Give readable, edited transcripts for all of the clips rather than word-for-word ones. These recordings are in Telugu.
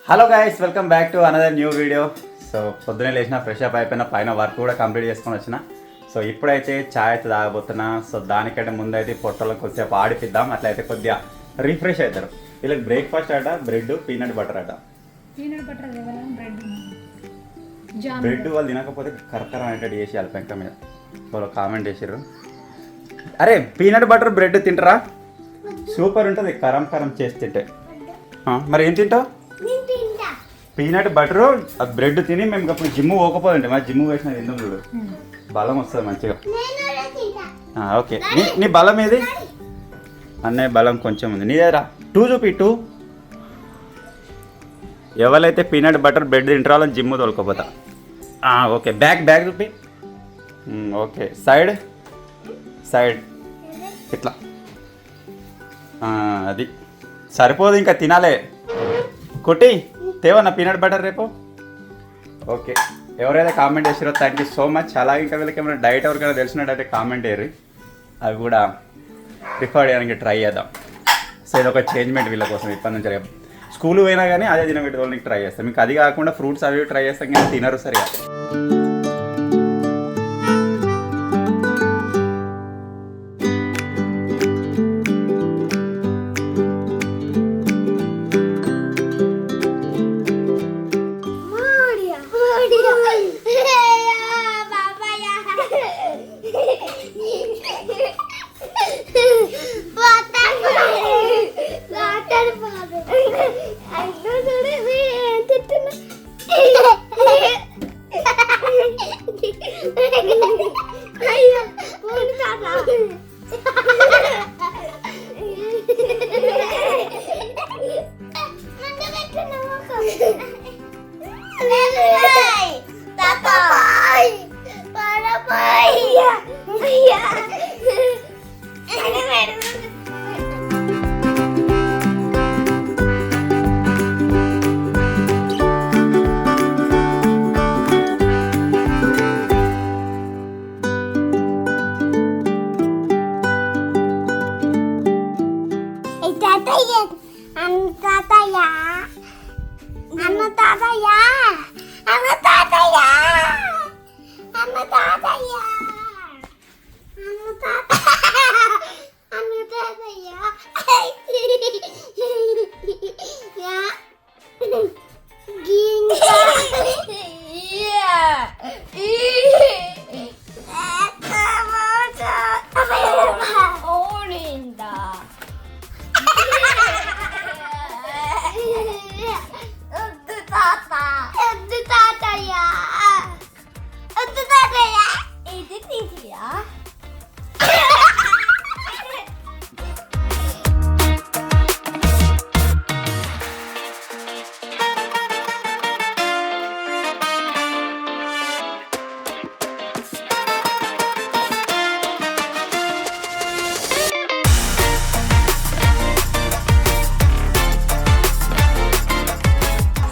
Hello guys, welcome back to another new video. So పొద్దునే లేచిన ఫ్రెష్ అప్ అయిపోయిన, పైన వర్క్ కూడా కంప్లీట్ చేసుకొని వచ్చిన. సో ఇప్పుడైతే ఛాయ్ అయితే తాగబోతున్నా. సో దానికంటే ముందు అయితే పొట్టలో కొద్దిసేపు ఆడిపిద్దాం, అట్లయితే కొద్దిగా రిఫ్రెష్ అవుతారు. వీళ్ళకి బ్రేక్ఫాస్ట్ అట బ్రెడ్ పీనట్ బటర్ అట. బ్రెడ్ వాళ్ళు తినకపోతే కరకరం అనేటట్టు చేసేయాలి పెంక మీద. వాళ్ళు కామెంట్ చేసారు, అరే పీనట్ బటర్ బ్రెడ్ తింటారా, సూపర్ ఉంటుంది కరం కరం చేసి తింటే. మరి ఏం తింటావు? పీనట్ బటరు బ్రెడ్ తిని మేము అప్పుడు జిమ్ పోకపోతుంటే మా జిమ్ వేసిన ఎందుకు చూడు, బలం వస్తుంది మంచిగా. ఓకే, నీ బలం ఏది? అన్నయ్య బలం కొంచెం ఉంది, నీ దగ్గర 2 చూపి 2. ఎవరైతే పీనట్ బటర్ బ్రెడ్ తింటారో జిమ్ తోలుకోపోతా. ఓకే, బ్యాక్ చూపి. ఓకే, సైడ్ ఇట్లా. అది సరిపోదు, ఇంకా తినాలే. కొట్టి తేవన్నా పీనట్ బటర్ రేపు. ఓకే, ఎవరైతే కామెంట్ చేసారో థ్యాంక్ యూ సో మచ్. అలాగే ఇంకా వీళ్ళకి ఏమైనా డైట్ ఎవరికైనా తెలిసినట్టయితే కామెంట్ చేయరు, అవి కూడా ప్రిఫర్ చేయడానికి ట్రై చేద్దాం. సో ఇది ఒక చేంజ్మెంట్ వీళ్ళ కోసం. ఇప్పటి నుంచి రేపు స్కూల్ పోయినా కానీ అదే తినబెట్టుకోవడానికి ట్రై చేస్తాం. మీకు అది కాకుండా ఫ్రూట్స్ అవి ట్రై చేస్తాం కానీ తినరు సరిగా.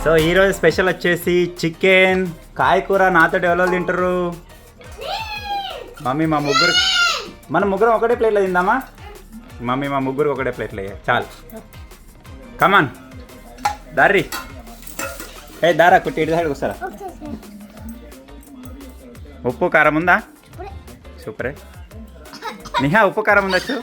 సో ఈరోజు స్పెషల్ వచ్చేసి చికెన్ కాయకూర. నాతో ఎవరో తింటారు? మమ్మీ మన ముగ్గురం ఒకటే ప్లేట్లో తిందామా? మమ్మీ మా ముగ్గురు ఒకటే ప్లేట్లో అయ్యా చాలు. కమాన్ దారి, దారా కుట్టి ఇటు సైడ్కి వస్తారా? ఉప్పు కారం ఉందా? సూపరే. నిహా ఉప్పు కారం ఉండొచ్చు.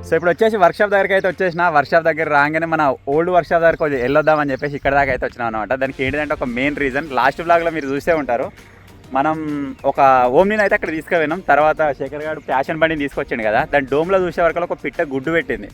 సో ఇప్పుడు వచ్చేసి వర్క్షాప్ దగ్గరికి అయితే వచ్చేసిన. వర్క్షాప్ దగ్గర రాగానే మన ఓల్డ్ వర్క్షాప్ దగ్గరకు వెళ్ళొద్దామని చెప్పేసి ఇక్కడ దాకా అయితే వచ్చినాం అనమాట. దానికి ఏంటంటే ఒక మెయిన్ రీజన్ లాస్ట్ బ్లాగ్లో మీరు చూసే ఉంటారు, మనం ఒక ఓమ్ని అయితే అక్కడ తీసుకుపోయినాం. తర్వాత శేఖర్ గారు ప్యాషన్ బండిని తీసుకొచ్చిండు కదా, దాని డోమ్లో చూసే వరకు ఒక పిట్ట గుడ్డు పెట్టింది.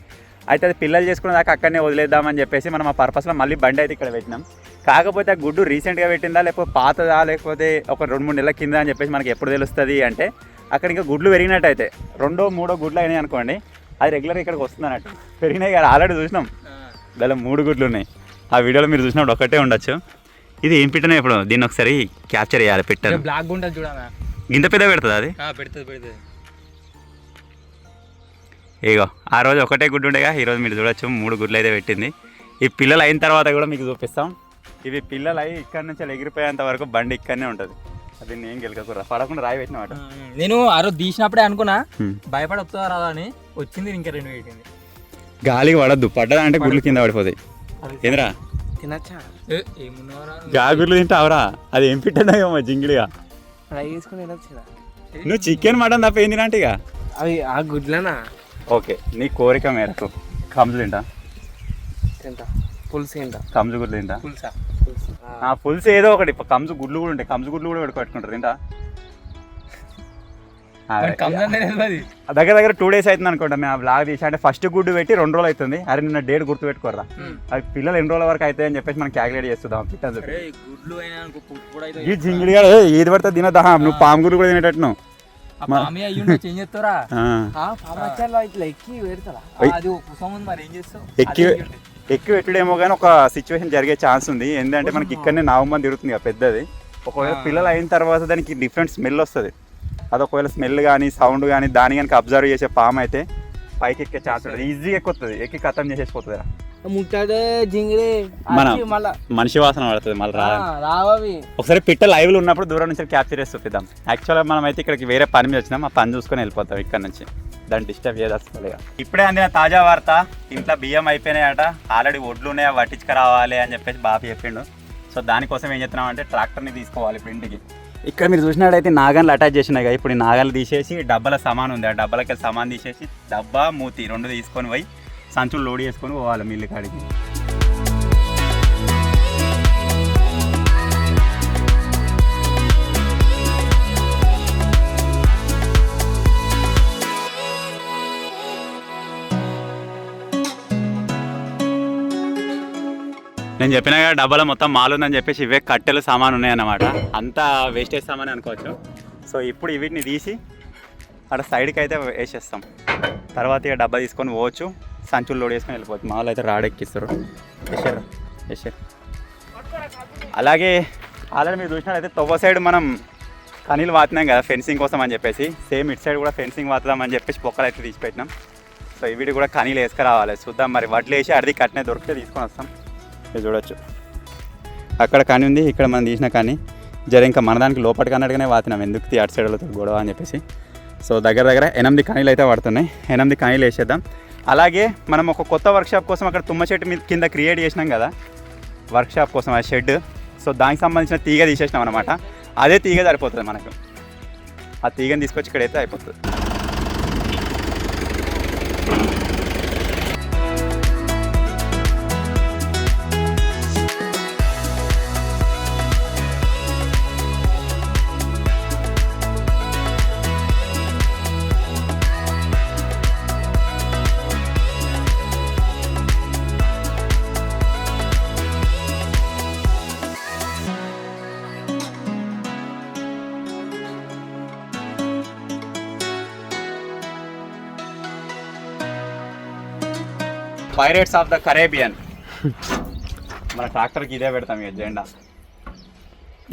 అయితే అది పిల్లలు చేసుకునే దాకా అక్కడనే వదిలేద్దామని చెప్పేసి మనం ఆ పర్పస్లో మళ్ళీ బండి అయితే ఇక్కడ పెట్టినాం. కాకపోతే ఆ గుడ్డు రీసెంట్గా పెట్టిందా లేకపోతే పాతదా లేకపోతే ఒక 2-3 నెలల కింద అని చెప్పేసి మనకి ఎప్పుడు తెలుస్తుంది అంటే అక్కడ ఇంకా గుడ్లు పెరిగినట్టు అయితే 2-3 గుడ్లు అయినాయి అనుకోండి, అది రెగ్యులర్గా ఇక్కడికి వస్తుంది అన్నట్టు. పెరిగినాయి కదా, ఆల్రెడీ చూసినాం దానిలో 3 గుడ్లు ఉన్నాయి. ఆ వీడియోలో మీరు చూసినప్పుడు ఒకటే ఉండొచ్చు. ఇది ఏం పిట్టనే ఇప్పుడు దీన్ని ఒకసారి క్యాప్చర్ చేయాలి. పెట్టారు బ్లాక్ ఉంటుంది చూడాలి, ఇంత పెద్ద పెడుతుంది అది. పెడుతుంది. ఇగో ఆ రోజు ఒకటే గుడ్డు ఉండేగా, ఈరోజు మీరు చూడొచ్చు 3 గుడ్లు అయితే పెట్టింది. ఈ పిల్లలు అయిన తర్వాత కూడా మీకు చూపిస్తాం. ఇవి పిల్లలు అయి ఇక్కడ నుంచి ఎగిరిపోయేంత వరకు బండి ఇక్కడనే ఉంటుంది. అది నేను గెలకకూడదు, పడకుండా రాయి పెట్టినమాట. నేను ఆ రోజు తీసినప్పుడే అనుకున్నా భయపడి వస్తుందా రాదా అని, వచ్చింది ఇంకా 2 పెట్టింది. గాలికి పడద్దు, పడ్డదా అంటే గుడ్లు కింద పడిపోతాయి. ఏంద్రా తినచ్చా? గా గుడ్లు తింటావురా? అది ఏం పెట్టినాయేమో జింగిడిగా ఫ్రై చేసుకుని తినొచ్చు. నువ్వు చికెన్ మటన్ తప్ప ఏంది నాంటిగా అవి ఆ గుడ్లనా? ఓకే, నీ కోరిక మేరకు కంజు తింటా, పులుసు తింటా, కంజు గుడ్లు తింటా. పులుసు ఏదో ఒకటి, కంజు గుడ్లు కూడా ఉంటాయి, కంజు గుడ్లు కూడా పెట్టుకుంటారు తింటా. దగ్గర 2 days అవుతుంది అనుకుంటా మేము ఆ బ్లాగ్ తీసి. అంటే ఫస్ట్ గుడ్డు పెట్టి 2 రోజులు అవుతుంది. అరే నిన్న డేట్ గుర్తు పెట్టుకోరా, అది పిల్లలు ఎన్ని రోజుల వరకు అవుతాయి అని చెప్పేసి మనం క్యాలిక్యులేట్ చేస్తుందాం. ఈ జింగిడిగా ఏది పడితే తినదా, నువ్వు పాము గుడ్లు కూడా తినేటట్టు ఎక్కి పెట్టుడేమో కానీ ఒక సిచ్యువేషన్ జరిగే ఛాన్స్ ఉంది. ఎందుకంటే మనకి ఇక్కడనే నాగమ్మ తిరుగుతుంది కదా పెద్దది. ఒకవేళ పిల్లలు అయిన తర్వాత దానికి డిఫరెంట్ స్మెల్ వస్తుంది. అది ఒకవేళ స్మెల్ కానీ సౌండ్ కానీ దాని కనుక అబ్జర్వ్ చేసే పాము అయితే పైకి ఎక్కే ఛాన్స్ ఉంటుంది, ఈజీగా ఎక్కుతుంది, ఎక్కి ఖతం చేసేసిపోతుంది. మనిషి వాసన పడుతుంది మళ్ళీ రావి. ఒకసారి పిట్ట లైవ్లో ఉన్నప్పుడు దూరం నుంచి క్యాప్చర్ చేసి చూపిద్దాం. యాక్చువల్గా మనం అయితే ఇక్కడికి వేరే పని మీద వచ్చినాం, ఆ పని చూసుకొని వెళ్ళిపోతాం ఇక్కడ నుంచి, దాన్ని డిస్టర్బ్ చేయదలుచుకోలేగా. ఇప్పుడే అందిన తాజా వార్త, ఇంట్లో బియ్యం అయిపోయినాయట, ఆల్రెడీ ఒడ్లు ఉన్నాయా పట్టించుకురావాలి అని చెప్పేసి బాబు చెప్పిండు. సో దానికోసం ఏం చెప్తున్నాం అంటే ట్రాక్టర్ని తీసుకోవాలి ఇప్పుడు ఇంటికి. ఇక్కడ మీరు చూసినట్టయితే నాగన్లు అటాచ్ చేసినాయి కదా, ఇప్పుడు ఈ నాగన్లు తీసేసి డబ్బాల సామాన్ ఉంది, ఆ డబ్బాలకి సామాన్ తీసేసి డబ్బా మూతి 2 తీసుకొని పోయి సంచులు లోడ్ చేసుకొని పోవాలి మిల్లు కాడికి. నేను చెప్పినా కదా డబ్బాలో మొత్తం మాల్ ఉందని చెప్పేసి ఇవే కట్టెలు సామాన్ ఉన్నాయన్నమాట, అంతా వేస్టేజ్ సామాన్ అనుకోవచ్చు. సో ఇప్పుడు వీటిని తీసి అక్కడ సైడ్కి అయితే వేసేస్తాం. తర్వాత ఇక డబ్బా తీసుకొని పోవచ్చు, సంచులు లోడ్ చేసుకొని వెళ్ళిపోవచ్చు. మామూలు అయితే రాడెక్కిస్తారు. వేసారు. అలాగే ఆల్రెడీ మీరు చూసినట్లయితే తొవ్వ సైడ్ మనం కనీలు వాతున్నాం కదా ఫెన్సింగ్ కోసం అని చెప్పేసి, సేమ్ ఇటు సైడ్ కూడా ఫెన్సింగ్ వాతుదామని చెప్పేసి పొక్కలు అయితే తీసి పెట్టినాం. సో వీటి కూడా కనీలు వేసుకురావాలి. చూద్దాం మరి, వడ్లు వేసి అడిది కట్టిన దొరికితే తీసుకొని వస్తాం. ఇది చూడొచ్చు, అక్కడ కానీ ఉంది, ఇక్కడ మనం తీసిన కానీ జర ఇంకా మన దానికి లోపలికి అన్నట్టుగానే వాతినాం, ఎందుకు అటు సైడ్లతో గొడవ అని చెప్పేసి. సో దగ్గర 8 కనీలు అయితే పడుతున్నాయి, 8 కనీలు వేసేద్దాం. అలాగే మనం ఒక కొత్త వర్క్షాప్ కోసం అక్కడ తుమ్మ చెట్టు మీద కింద క్రియేట్ చేసినాం కదా వర్క్షాప్ కోసం ఆ షెడ్. సో దానికి సంబంధించిన తీగ తీసేసినాం అనమాట. అదే తీగ సరిపోతుంది మనకు, ఆ తీగని తీసుకొచ్చి ఇక్కడైతే అయిపోతుంది. Pirates of the Caribbean. మన ట్రాక్టర్కి ఇదే పెడతాం ఇక జెండా.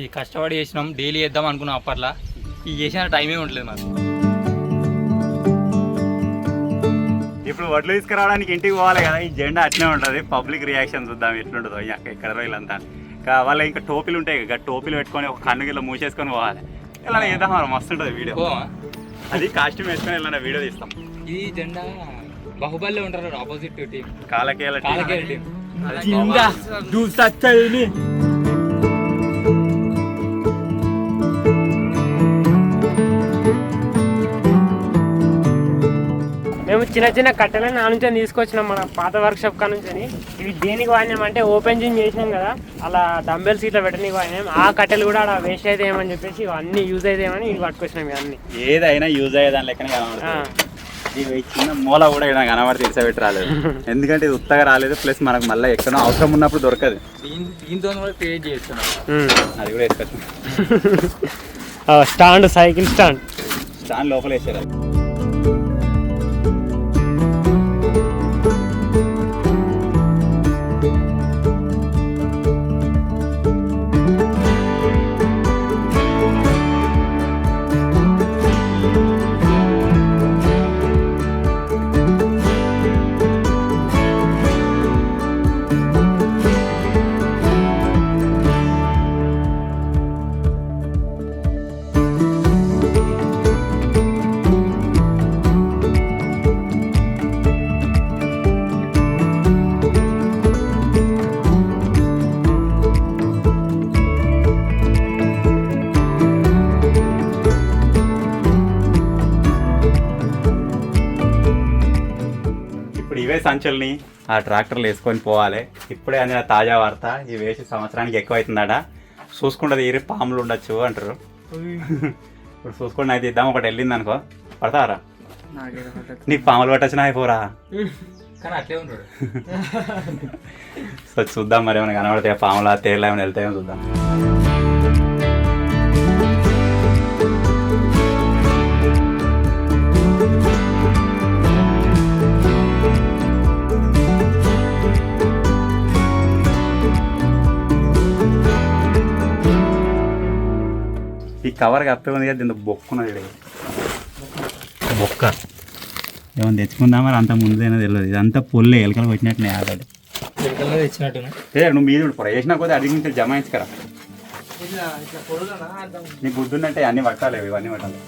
ఈ కష్టపడి చేసినాం, డైలీ చేద్దాం అనుకున్నాం అప్పట్లో, ఈ చేసిన టైమే ఉండలేదు మాకు. ఇప్పుడు వడ్లు తీసుకురావడానికి ఇంటికి పోవాలి కదా, ఈ జెండా అట్నే ఉంటుంది. పబ్లిక్ రియాక్షన్ చూద్దాం ఎట్లుంటుందో. ఎక్కడ వీళ్ళంతా వాళ్ళ ఇంకా టోపీలు ఉంటాయి కదా, టోపీలు పెట్టుకొని ఒక కన్ను గిల్ల మూసేసుకొని పోవాలి. ఇలా చేద్దాం మరి, మస్తు ఉంటుంది వీడియో. అది కాస్ట్యూమ్ వేసుకొని వెళ్ళిన వీడియో తీస్తాం. ఈ జెండా బాహుబలిలో ఉంటారు ఆపోజిట్ టీం, కాలకేల టీం. మేము చిన్న చిన్న కట్టెలను నా నుంచి తీసుకొచ్చినాం మన పాత వర్క్షాప్ కా నుంచి. ఇవి దేనికి వాడినాం అంటే ఓపెన్ జిమ్ చేసినాం కదా, అలా డంబెల్స్ ఇట్లా పెట్టడానికి వాడినాం. ఆ కట్టెలు కూడా అలా వేస్ట్ అయితే ఏమని చెప్పేసి ఇవన్నీ యూజ్ అయితే ఏమని ఇవి పట్టుకొచ్చినాం. ఇవన్నీ ఏదైనా యూజ్ అయ్యేదాని లెక్కనే కనబడుతుంది. ఇది చిన్న మూల కూడా ఇక్కడ కనబడి తెలిసబెట్టి రాలేదు, ఎందుకంటే ఇది ఉత్తగా రాలేదు. ప్లస్ మనకు మళ్ళీ ఎక్కడో అవసరం ఉన్నప్పుడు దొరకదు. దీంతో కూడా క్రియేట్ చేస్తున్నాం, అది కూడా వేసుకోవచ్చు. స్టాండ్, సైకిల్ స్టాండ్ లోపల వేసారు. ఇవే సంచుల్ని ఆ ట్రాక్టర్లు వేసుకొని పోవాలి. ఇప్పుడే అందిన తాజా వార్త, ఈ వేసి సంవత్సరానికి ఎక్కువ అవుతుందట. చూసుకుంటే తీరి పాములు ఉండొచ్చు అంటారు. ఇప్పుడు చూసుకుంటే అయితే ఇద్దాం, ఒకటి వెళ్ళింది అనుకో, పడతారా? నీకు పాములు పట్టొచ్చినా అయిపోరా. కానీ అట్లే ఉంటాడు. సో చూద్దాం మరి ఏమైనా కనబడతాయి పాములు, తేళ్ళు ఏమైనా వెళ్తాయో చూద్దాం. ఈ కవర్ కప్పే ఉంది కదా, దీంతో బొక్కున్నది. బొక్క ఏమైనా తెచ్చుకుందా మరి, అంత ముందేనా తెలియదు. ఇదంతా పొల్లే ఎలకలు వచ్చినట్టునే ఆల్రెడీ. తెచ్చినట్టున్నా నువ్వు మీద వేసినా కొద్దిగా అడిగి నుంచి జమాయించుకరా. నీకు గుర్తుందంటే అన్ని పట్టాలి, ఇవన్నీ పట్టాలి.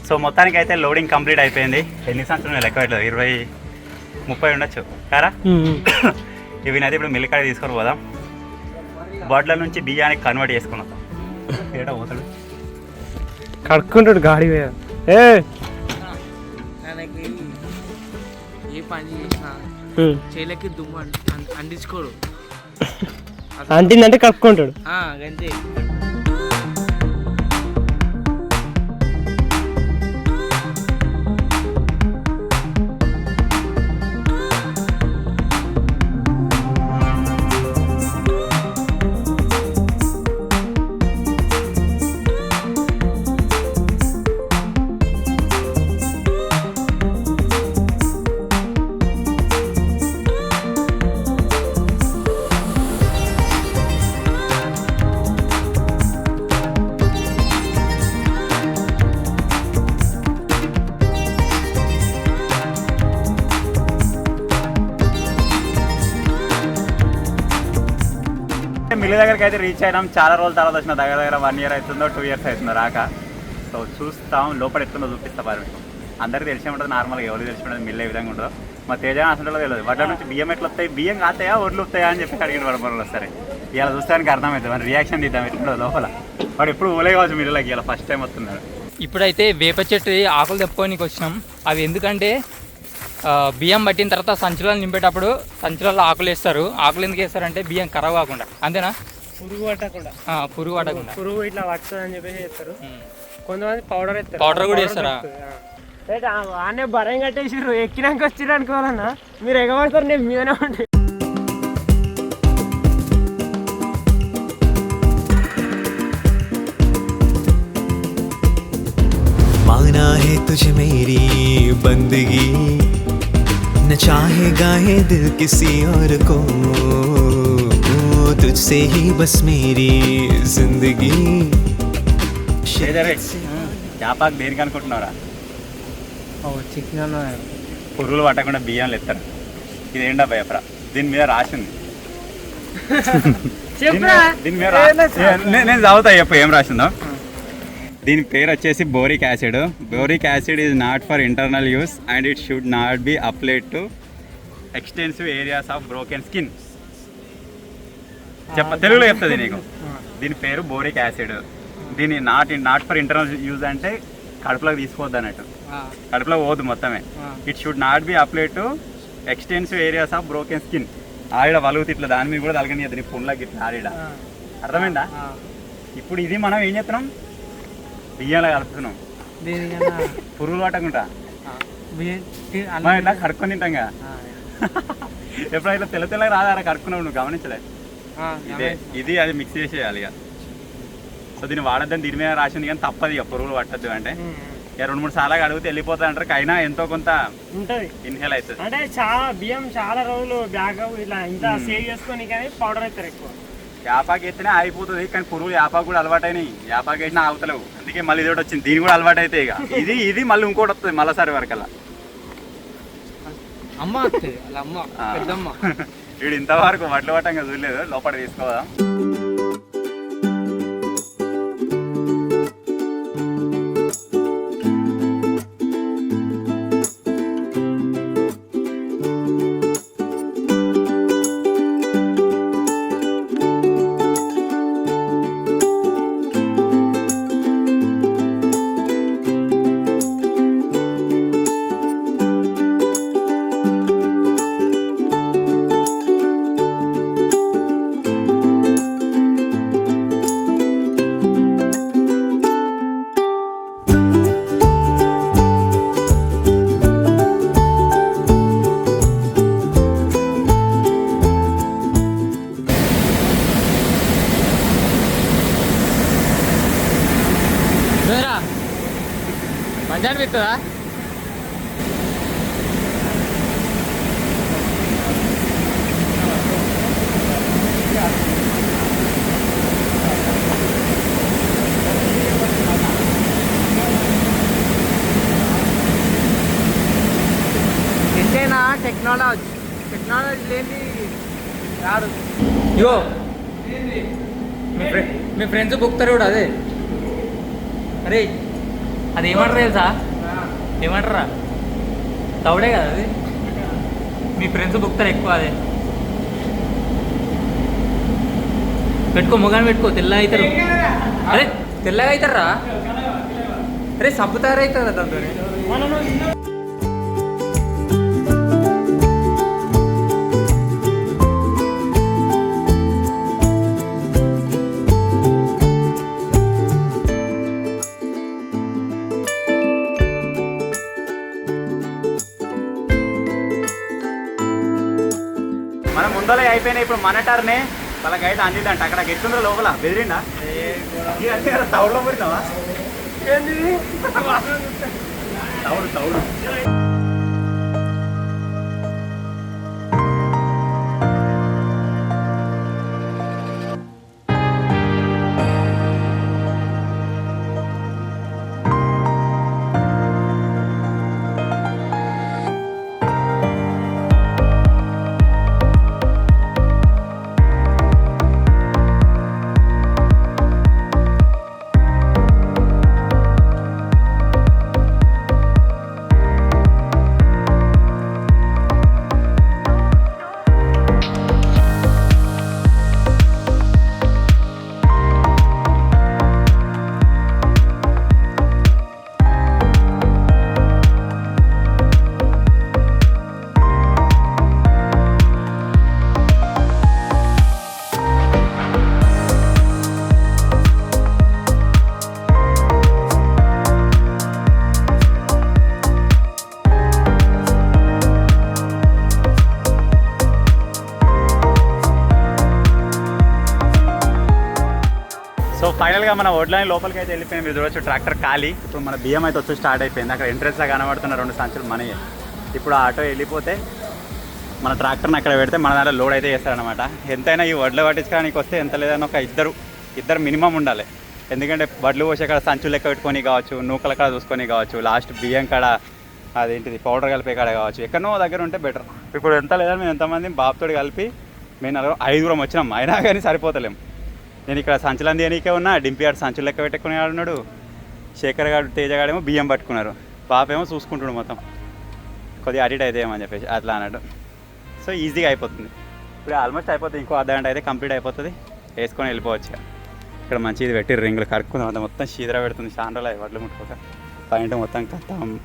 సో మొత్తానికి అయితే లోడింగ్ కంప్లీట్ అయిపోయింది. ఎన్ని సంవత్సరాలు లెక్క పెట్టలేదు, 20-30 ఉండొచ్చు కారా. ఇవి అయితే ఇప్పుడు మిల్లికాడ తీసుకొని పోదాం. బాటిల నుంచి బియ్యానికి కన్వర్ట్ చేసుకుని వస్తాం. ఏటా పోతాడు, కడుక్కుంటాడు గాడి. ఏ పని చేసినా చేలకి దుమ్ము అంటించుకోడు, అంటిందంటే కడుక్కుంటాడు అంతే. మిల్లి దగ్గరికి అయితే రీచ్ అయినాం. చాలా రోజుల తర్వాత వచ్చిన, దగ్గర 1 year అవుతుందో 2 years అవుతుందో రాక. సో చూస్తాం, లోపల ఎట్లుందో చూపిస్తా. మరి అందరికీ తెలిసి ఉంటుంది, నార్మల్గా ఎవరికి తెలిసి ఉంటుంది మిల్లి ఏ విధంగా ఉంటుందో. మా తేజ అసలు తెలియదు. వడ్ల నుంచి బియ్యం ఎట్లా వస్తాయి, బియ్యం కాస్తాయా ఒడ్లు వస్తాయా అని చెప్పి అడిగిన వాడు మరో సరే. ఇలా చూస్తానికి అర్థమవుతుంది, మన రియాక్షన్ ఇద్దాం ఎట్లుండదు లోపల. వాడు ఎప్పుడు ఊలే కావచ్చు మిల్లులకి, ఇలా ఫస్ట్ టైం వస్తున్నాడు. ఇప్పుడైతే వేప చెట్టు ఆకులు తెప్పుకోనికి వచ్చినాం. అవి ఎందుకంటే బియ్యం పట్టిన తర్వాత సంచులను నింపేటప్పుడు సంచులలో ఆకులు వేస్తారు. ఆకులు ఎందుకు వేస్తారంటే బియ్యం ఖరాబ్ కాకుండా, అంతేనా? పురుగు పట్టకుండా, పురుగు ఇట్లా పడుతుంది అని చెప్పేసి చేస్తారు. కొంతమంది పౌడర్ వేస్తారు. పౌడర్ కూడా వేస్తారా? ఆనే బరం కట్టేసిర్రు ఎక్కినాక వచ్చిర్రు అనుకోవాలన్నా మీరు ఎగబడతారు నేను మీదనే ఉంటే माना है तुझे मेरी बंदगी न चाहेगा है दिल किसी और को तुझसे ही बस मेरी जिंदगी చేపాకు దేనికి అనుకుంటున్నారా? చికెన్ పురుగులు పట్టకుండా బియ్యంలో ఎత్తారు. ఇది ఏంటా భయపరా? దీని మీద రాసింది. దీని మీద నేను చదువుతా చెప్పు ఏం రాసిందో. దీని పేరు వచ్చేసి boric acid. Boric acid is not for internal use and it should not be applied to extensive areas of broken skin. తెలుగులో చెప్తుంది నీకు. దీని పేరు బోరిక్ యాసిడ్. దీని నాట్ ఫర్ ఇంటర్నల్ యూజ్ అంటే కడుపులోకి తీసుకోవద్దు అన్నట్టు, కడుపులో పోదు మొత్తమే. It should not be applied to extensive areas of broken skin. ఆవిడ వలుగుతి ఇట్లా దాని మీద కూడా తలగని నీ పుండ్లకి ఇట్లా ఆడిడ. అర్థమైందా? ఇప్పుడు ఇది మనం ఏం చేస్తున్నాం? బియ్యంలో కలుపుతున్నాం పురుగులు పట్టకుండా. మనం ఇట్లా కడుక్కొని తింటాంగా. ఎప్పుడైనా ఇట్లా తెల్లగా రాదారా కడుక్కున్నావు నువ్వు గమనించలే? ఇది అది మిక్స్ చేసేయాలి ఇక. సో దీన్ని వాడద్దని దీని మీద రాసింది కానీ తప్పదు ఇక పురుగులు పట్టద్దు అంటే. ఇక 2-3 సార్లు అడిగితే వెళ్ళిపోతుంది అంటారు. అయినా ఎంతో కొంత ఉంటుంది, ఇన్హేల్ అవుతుంది. అంటే చాలా బియ్యం చాలా రోజులు బ్యాగ్ ఇట్లా ఇంత సేవ్ చేసుకొని కానీ పౌడర్ అవుతారు ఎక్కువ. యాపాకు ఎత్తేనే ఆగిపోతుంది కానీ పురుగులు యాపాకు కూడా అలవాటైనాయి. యాపాకు వేసినా ఆగుతలేవు. అందుకే మళ్ళీ ఇది ఒకటి వచ్చింది. దీని కూడా అలవాటు అయితే ఇక ఇది మళ్ళీ ఇంకోటి వస్తుంది మళ్ళీసారి వరకల్లా. వీడు ఇంతవరకు వడ్లు పట్టంగా చూడలేదు. లోపల తీసుకోదా? మంచిగా అనిపిస్తుందా? ఎంతైనా టెక్నాలజీ లేని రాదు. ఇగో మీ ఫ్రెండ్స్ బుక్తారు కూడా అదే. అరే అది ఏమంటారు తెలుసా? ఏమంటారా? తౌడే కదా అది. మీ ఫ్రెండ్స్ బుక్తారు ఎక్కువ అదే. పెట్టుకో, ముగాని పెట్టుకో, తెల్లగా అవుతారు. అరే తెల్లగా అవుతారా? అరే సబ్బు తయారవుతారు కదా దాంతో. మనం ముందలే అయిపోయినాయి. ఇప్పుడు మన టర్నే. వాళ్ళ గైడ్ అందిద్దంట. అక్కడ గెట్టుండ్రో లోపల బెదిరిండా? తౌడులో పోయినావా? తౌడు సో ఫైనల్గా మన ఒడ్లని లోపలికి అయితే వెళ్ళిపోయింది. మీరు చూడొచ్చు ట్రాక్టర్ ఖాళీ. ఇప్పుడు మన బియ్యం అయితే వచ్చి స్టార్ట్ అయిపోయింది. అక్కడ ఎంట్రెన్స్లో కనబడుతున్న 2 సంచులు మనయే. ఇప్పుడు ఆ ఆటో వెళ్ళిపోతే మన ట్రాక్టర్ని అక్కడ పెడితే మన దాంట్లో లోడ్ అయితే చేస్తారనమాట. ఎంతైనా ఈ వడ్లు పట్టించుకోవడానికి వస్తే ఎంత లేదని ఒక ఇద్దరు మినిమం ఉండాలి. ఎందుకంటే వడ్లు పోసే కాడ సంచులు లెక్క పెట్టుకొని కావచ్చు, నూకల కాడ చూసుకొని కావచ్చు, లాస్ట్ బియ్యం కాడ అదేంటిది పౌడర్ కలిపే కాడ కావచ్చు, ఎక్కడనో దగ్గర ఉంటే బెటర్. ఇప్పుడు ఎంత లేదని మేము ఎంతమంది బాబుతోటి కలిపి మేము 5 వచ్చినాం, అయినా కానీ సరిపోతలేము. నేను ఇక్కడ సంచులంది నీకే ఉన్నా, డింపి ఆడు సంచులు లెక్క పెట్టుకునే ఉన్నాడు, శేఖర్ గారు తేజగాడేమో బియ్యం పట్టుకున్నారు, పాపేమో చూసుకుంటున్నాడు మొత్తం కొద్దిగా అడిట్ అయితే ఏమని చెప్పేసి అట్లా అన్నాడు. సో ఈజీగా అయిపోతుంది. ఇప్పుడు ఆల్మోస్ట్ అయిపోతుంది, ఇంకో అర్ధగంట అయితే కంప్లీట్ అయిపోతుంది. వేసుకొని వెళ్ళిపోవచ్చు. ఇక్కడ మంచి ఇది పెట్టి రింగులు కడుక్కుందాం. అంత మొత్తం శీదర పెడుతుంది. చాండ్రలు అవి వడ్లు ముట్టుకోక పాయింట్ మొత్తం కట్టాం.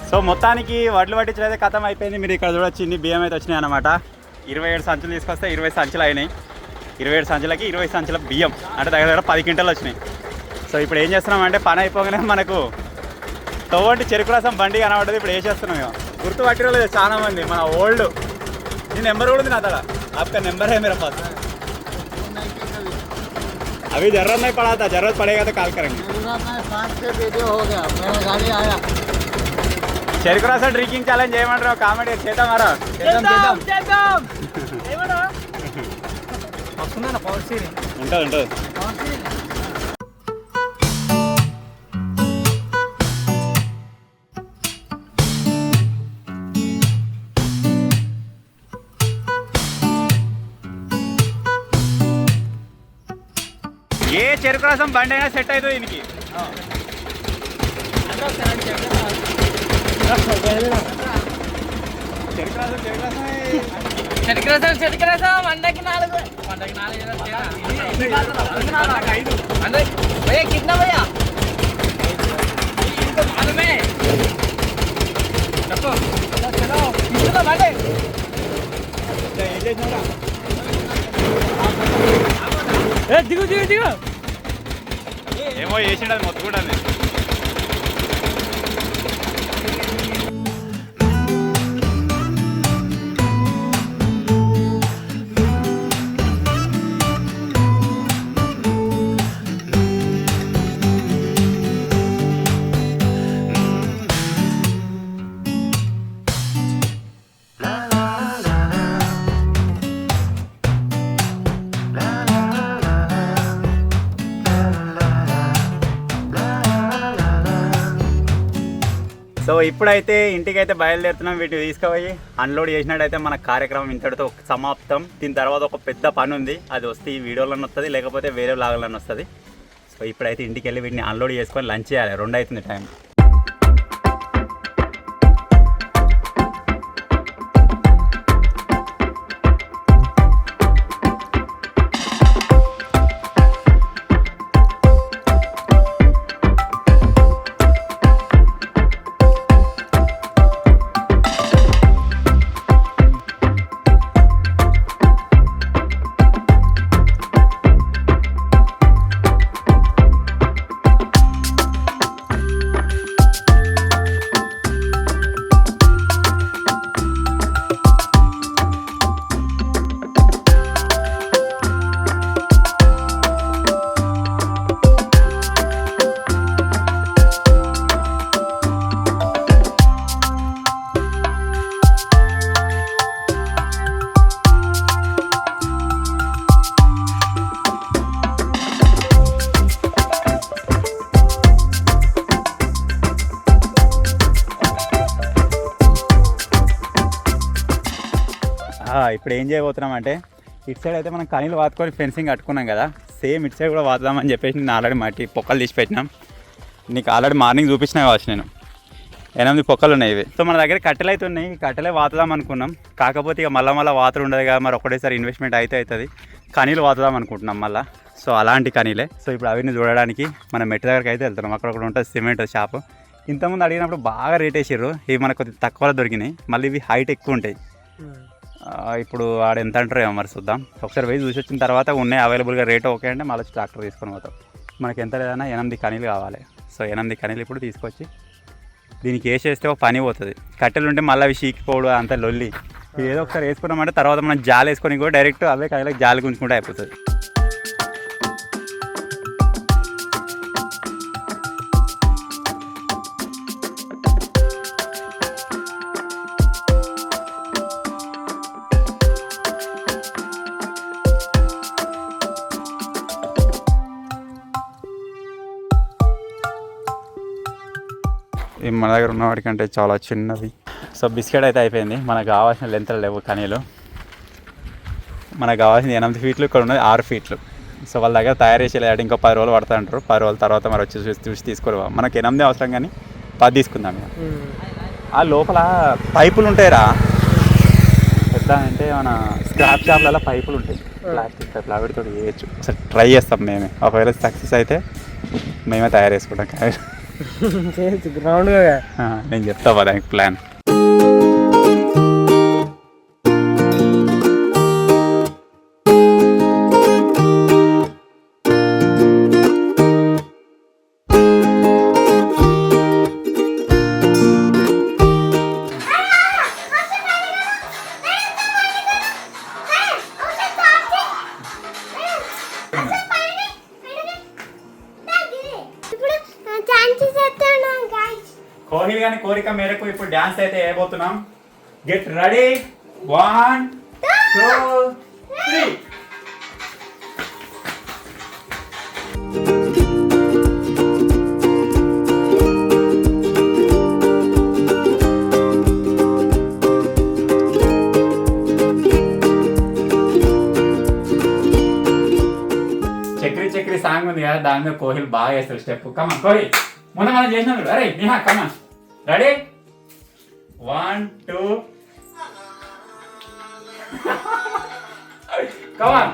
సో మొత్తానికి వడ్లు పట్టించడం అయితే కథం అయిపోయింది. మీరు ఇక్కడ చూడొచ్చు ఇన్ని బియ్యం అయితే వచ్చినాయి అనమాట. 27 సంచులు తీసుకొస్తే 20 సంచులు అయినాయి. 27 సంచులకి 20 సంచుల బియ్యం అంటే దగ్గర 10 క్వింటాలు వచ్చినాయి. సో ఇప్పుడు ఏం చేస్తున్నామంటే పని అయిపోగానే మనకు తోవంటి చెరుకు రసం బండి కనబడ్డది. ఇప్పుడు ఏం చేస్తున్నాం మేము గుర్తుపట్టిన లేదు చాలా మంది. మన ఓల్డ్ నీ నెంబర్ కూడా ఉంది నా తడ आपका नंबर है मेरे पास. अभी जरूरत नहीं पड़ा था, जरूरत पड़ेगा तो कॉल करेंगे. చెరుకు రసం డ్రింకింగ్ ఛాలెంజ్ చేయమంటారు, కామెడీ చేద్దాం మరో ఉంటుంది. ఏ చెరుకు రసం బండి అయినా సెట్ అవుతుంది దీనికి. చెరుకు రసం వందకి 4 भैया कितना भैया मालूम है దిగు దిగు దిగు. ఏమో చేసిండు అది మొత్తం కూడా. సో ఇప్పుడైతే ఇంటికైతే బయలుదేరుతున్నాం. వీటిని తీసుకుపోయి అన్లోడ్ చేసినట్టయితే మన కార్యక్రమం ఇంతటితో సమాప్తం. దీని తర్వాత ఒక పెద్ద పని ఉంది, అది వస్తే ఈ వీడియోలో వస్తుంది, లేకపోతే వేరే లాగలో వస్తుంది. సో ఇప్పుడైతే ఇంటికి వెళ్ళి వీటిని అన్లోడ్ చేసుకొని లంచ్ చేయాలి. 2 అవుతుంది టైం. ఇప్పుడు ఏం చేయబోతున్నాం అంటే ఇటు సైడ్ అయితే మనం కనీలు వాతుకొని ఫెన్సింగ్ కట్టుకున్నాం కదా, సేమ్ ఇటు సైడ్ కూడా వాతుదామని చెప్పేసి నేను ఆల్రెడీ మట్టి పొక్కలు తీసి పెట్టినాం. నీకు ఆల్రెడీ మార్నింగ్ చూపించిన కావచ్చు నేను. 8 పొక్కలు ఉన్నాయి ఇవి. సో మన దగ్గర కట్టెలు అయితే ఉన్నాయి, కట్టెలే వాతుదాం అనుకున్నాం. కాకపోతే ఇక మళ్ళీ వాతలు ఉండదు కదా, మరి ఒకటేసారి ఇన్వెస్ట్మెంట్ అయితే అవుతుంది. కనీలు వాతుదాం అనుకుంటున్నాం మళ్ళీ. సో అలాంటి కనీలే. సో ఇప్పుడు అవిని చూడడానికి మనం మెట్టు దగ్గరికి అయితే వెళ్తున్నాం. అక్కడ ఉంటుంది సిమెంట్ షాప్. ఇంతకుముందు అడిగినప్పుడు బాగా రేట్ వేసారు, ఇవి మనకు కొద్దిగా తక్కువలో దొరికినాయి. మళ్ళీ ఇవి హైట్ ఎక్కువ ఉంటాయి. ఇప్పుడు ఆడ ఎంత అంటారు ఏమో మరి చూద్దాం. ఒకసారి పోయి చూసి వచ్చిన తర్వాత ఉన్నాయి అవైలబుల్గా రేట్ ఓకే అంటే మళ్ళీ ట్రాక్టర్ తీసుకొని పోతాం. మనకి ఎంత లేదన్నా 8 కనీలు కావాలి. సో 8 కనీలు ఇప్పుడు తీసుకొచ్చి దీనికి వేసేస్తే ఒక పని పోతుంది. కట్టెలు ఉంటే మళ్ళీ అవి చీకిపోవడం అంత లొల్లి. ఇది ఏదో ఒకసారి వేసుకున్నామంటే తర్వాత మనం జాలి వేసుకొని కూడా డైరెక్ట్ అవే కనీలకు జాలి గుంజుకుంటే అయిపోతుంది. మన దగ్గర ఉన్న వాటికంటే చాలా చిన్నవి. సో బిస్కెట్ అయితే అయిపోయింది. మనకు కావాల్సిన లెంత్లు లేవు కనీలు. మనకు కావాల్సిన 8 ఫీట్లు, ఇక్కడ ఉన్నది 6 ఫీట్లు. సో వాళ్ళ దగ్గర తయారు చేసేది ఇంకో 10 రోజులు పడుతూ అంటారు. 10 రోజుల తర్వాత మరి వచ్చి చూసి తీసుకోవాలి. మనకి 8 అవసరం కానీ 10 తీసుకుందాం. ఆ లోపల పైపులు ఉంటాయిరా, పెద్ద అంటే మన స్క్రాప్ షాప్లలో పైపులు ఉంటాయి, ప్లాస్టిక్ పైపులు. అవిటితో చేయొచ్చు. ఒకసారి ట్రై చేస్తాం మేమే. ఒకవేళ సక్సెస్ అయితే మేమే తయారు చేసుకుంటాం కానీ గ్రౌండ్గా నేను చెప్తా దానికి ప్లాన్. కోహ్లీ గారి కోరిక మేరకు ఇప్పుడు డాన్స్ అయితే వేయబోతున్నాం. Get ready, 1 2 3. Chakri Chakri song ఉంది కదా, దాని మీద కోహ్లీ బాగా వేస్తారు స్టెప్. కమాన్ కోహ్లీ, మొన్న మనం చేసినాం. అరే నిహా కమాన్, రెడీ 1 2 కమాన్.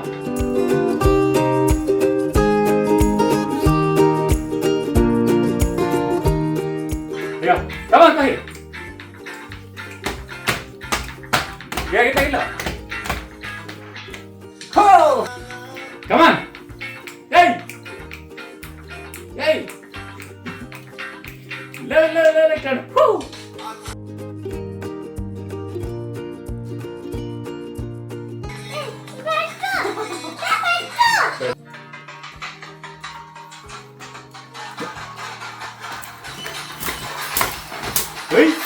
కమాన్ కోహ్లీ, కమాన్. ఏయ్ ఏయ్ le claro. Hey.